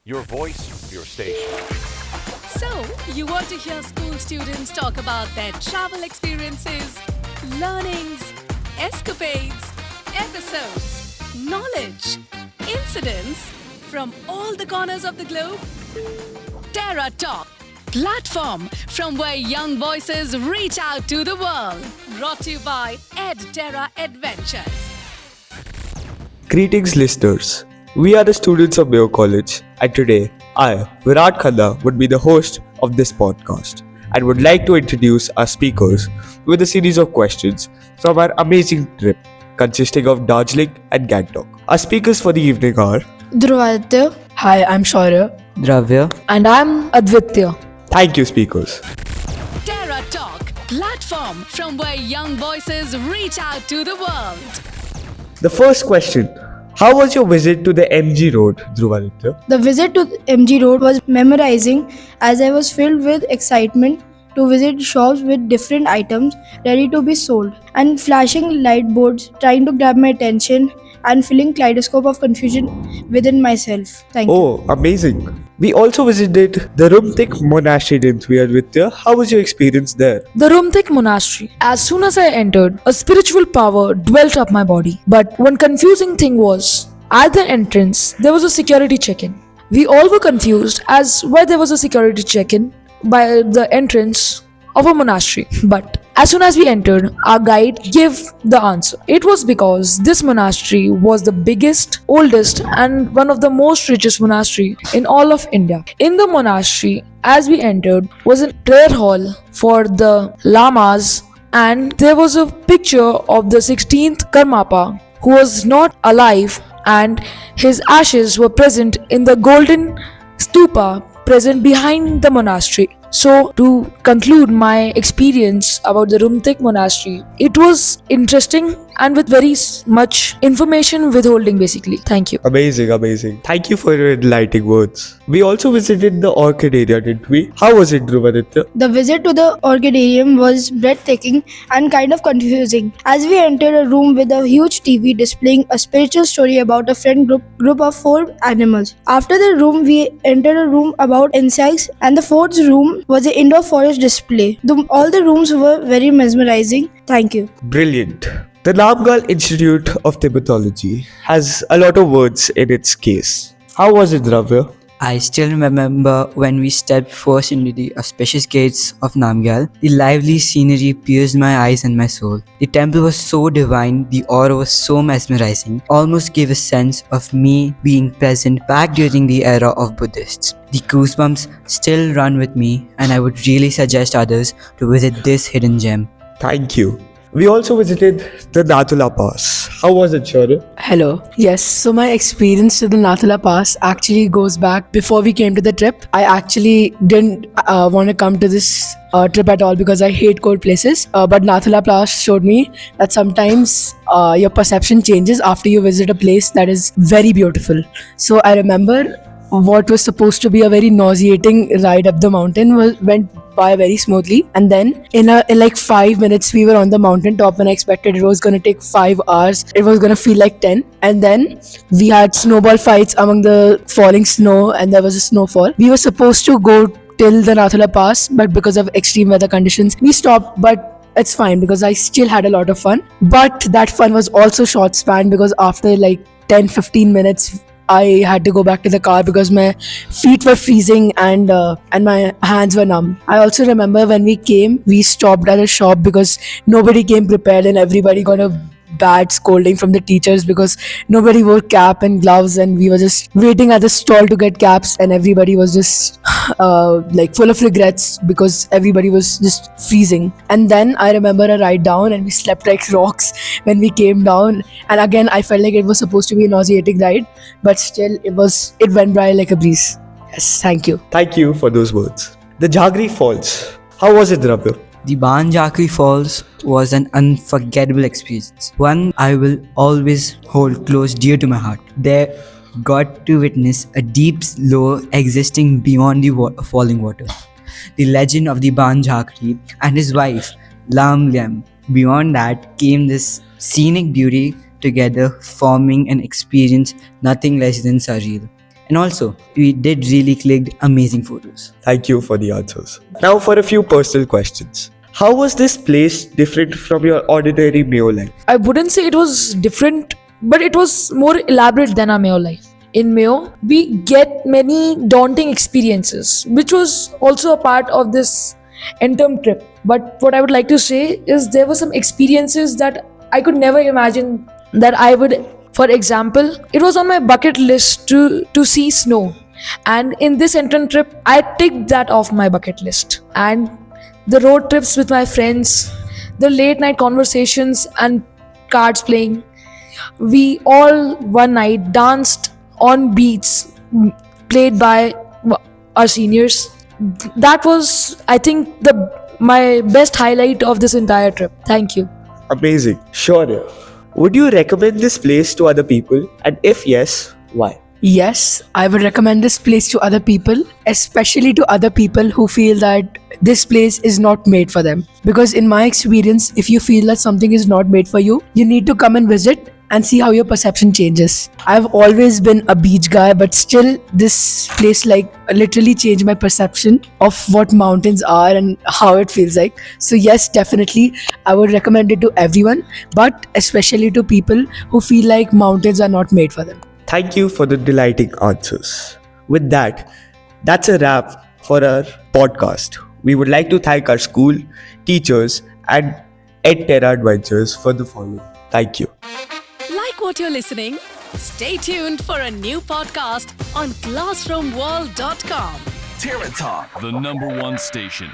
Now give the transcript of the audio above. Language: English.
Your voice, your station. So, you want to hear school students talk about their travel experiences, learnings, escapades, episodes, knowledge, incidents from all the corners of the globe? Terra Talk, platform from where young voices reach out to the world. Brought to you by Ed Terra Adventures. Greetings, listeners. We are the students of Mayo College, and today I, Virat Khanna, would be the host of this podcast and would like to introduce our speakers with a series of questions from our amazing trip consisting of Darjeeling and Gangtok. Our speakers for the evening are Dhruvaditya. Hi, I'm Shaurya. Dravya. And I'm Advitya. Thank you, speakers. Terra Talk, platform from where young voices reach out to the world. The first question: how was your visit to the MG Road, Dhruvaditya? The visit to MG Road was memorizing as I was filled with excitement to visit shops with different items ready to be sold and flashing light boards trying to grab my attention and feeling kaleidoscope of confusion within myself. Thank you. Oh, amazing. We also visited the Rumtik Monastery, didn't we, Advitya? How was your experience there? The Rumtik Monastery. As soon as I entered, a spiritual power dwelt up my body. But one confusing thing was, at the entrance, there was a security check-in. We all were confused as why there was a security check-in by the entrance of a monastery. But as soon as we entered, our guide gave the answer. It was because this monastery was the biggest, oldest, and one of the most richest monastery in all of India. In the monastery, as we entered, was a prayer hall for the lamas, and there was a picture of the 16th Karmapa who was not alive, and his ashes were present in the golden stupa present behind the monastery. So, to conclude my experience about the Rumtik Monastery, it was interesting and with very much information withholding basically. Thank you. Amazing, amazing. Thank you for your enlightening words. We also visited the orchid area, didn't we? How was it, Dhruvaditya? The visit to the orchidarium was breathtaking and kind of confusing as we entered a room with a huge TV displaying a spiritual story about a friend group of 4 animals. After the room, we entered a room about insects, and the fourth room was an indoor forest display. All the rooms were very mesmerizing. Thank you. Brilliant. The Namgyal Institute of Tibettology has a lot of words in its case. How was it, Dravya? I still remember when we stepped first into the auspicious gates of Namgyal. The lively scenery pierced my eyes and my soul. The temple was so divine, the aura was so mesmerizing, almost gave a sense of me being present back during the era of Buddhists. The goosebumps still run with me, and I would really suggest others to visit this hidden gem. Thank you. We also visited the Nathula Pass. How was it, Shaurya? Hello. Yes, so my experience to the Nathula Pass actually goes back before we came to the trip. I actually didn't want to come to this trip at all because I hate cold places. But Nathula Pass showed me that sometimes your perception changes after you visit a place that is very beautiful. So I remember what was supposed to be a very nauseating ride up the mountain went by very smoothly, and then in like 5 minutes we were on the mountain top, and I expected it was going to take 5 hours. It was going to feel like 10, and then we had snowball fights among the falling snow, and there was a snowfall. We were supposed to go till the Nathula Pass, but because of extreme weather conditions we stopped, but it's fine because I still had a lot of fun. But that fun was also short span because after like 10-15 minutes I had to go back to the car because my feet were freezing and my hands were numb. I also remember when we came, we stopped at a shop because nobody came prepared and everybody got a bad scolding from the teachers because nobody wore cap and gloves, and we were just waiting at the stall to get caps, and everybody was just like full of regrets because everybody was just freezing. And then I remember a ride down and we slept like rocks when we came down, and again I felt like it was supposed to be a nauseating ride, but still it went by like a breeze. Yes, thank you. Thank you for those words. The Jagri Falls. How was it, Dravya? The Banjakri Falls was an unforgettable experience, one I will always hold close dear to my heart. There got to witness a deep slow existing beyond the falling water. The legend of the Banjakri and his wife Lam Liam. Beyond that came this scenic beauty together, forming an experience nothing less than surreal. And also, we did really clicked amazing photos. Thank you for the answers. Now for a few personal questions. How was this place different from your ordinary Mayo life? I wouldn't say it was different, but it was more elaborate than our Mayo life. In Mayo, we get many daunting experiences, which was also a part of this end-term trip. But what I would like to say is there were some experiences that I could never imagine that I would. For example, it was on my bucket list to see snow. And in this end-term trip, I ticked that off my bucket list. And the road trips with my friends, the late night conversations and cards playing. We all one night danced on beats played by our seniors. That was, I think, my best highlight of this entire trip. Thank you. Amazing. Sure. Yeah. Would you recommend this place to other people? And if yes, why? Yes, I would recommend this place to other people, especially to other people who feel that this place is not made for them. Because in my experience, if you feel that something is not made for you, you need to come and visit and see how your perception changes. I've always been a beach guy, but still this place like literally changed my perception of what mountains are and how it feels like. So yes, definitely I would recommend it to everyone, but especially to people who feel like mountains are not made for them. Thank you for the delighting answers. With that, that's a wrap for our podcast. We would like to thank our school, teachers, and EdTerra Adventures for the following. Thank you. Like what you're listening? Stay tuned for a new podcast on classroomworld.com. Terra Talk, the #1 station.